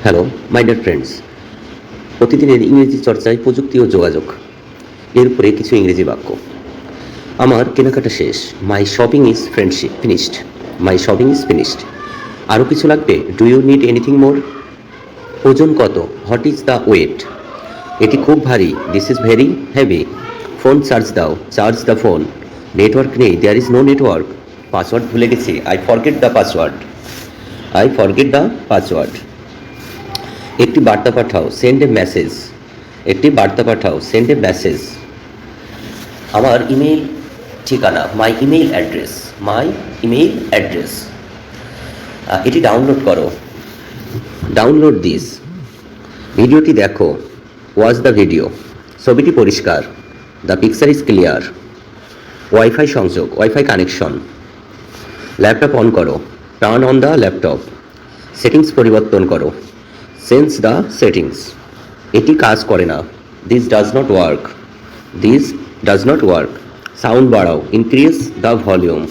Hello my dear friends, প্রতিদিনের ইংরেজি চর্চায় প্রযুক্তি ও যোগাযোগ এর উপরে কিছু ইংরেজি বাক্য। আমার কেনাকাটা শেষ। My shopping is finished. My shopping is finished. আরও কিছু লাগবে? Do you need anything more? ওজন কত? What is the weight? এটি খুব ভারী। This is very heavy. Phone charge দাও। Charge the phone. নেটওয়ার্ক নেই। There is no network. Password ভুলে গেছি। I forget the password. I forget the password. একটি বার্তা পাঠাও। Send a message. একটি বার্তা পাঠাও। Send a message. আমার ইমেইল ঠিকানা। My email address. My email address. এটি ডাউনলোড করো। Download this. ভিডিওটি দেখো। Watch the video. ছবিটি পরিষ্কার। The picture is clear. Wifi সংযোগ। Wifi connection. ল্যাপটপ অন করো। Turn on the laptop. Settings পরিবর্তন করো। Change the settings. এটি কাজ করে না। This does not work. This does not work. Sound বাড়াও। Increase the volume.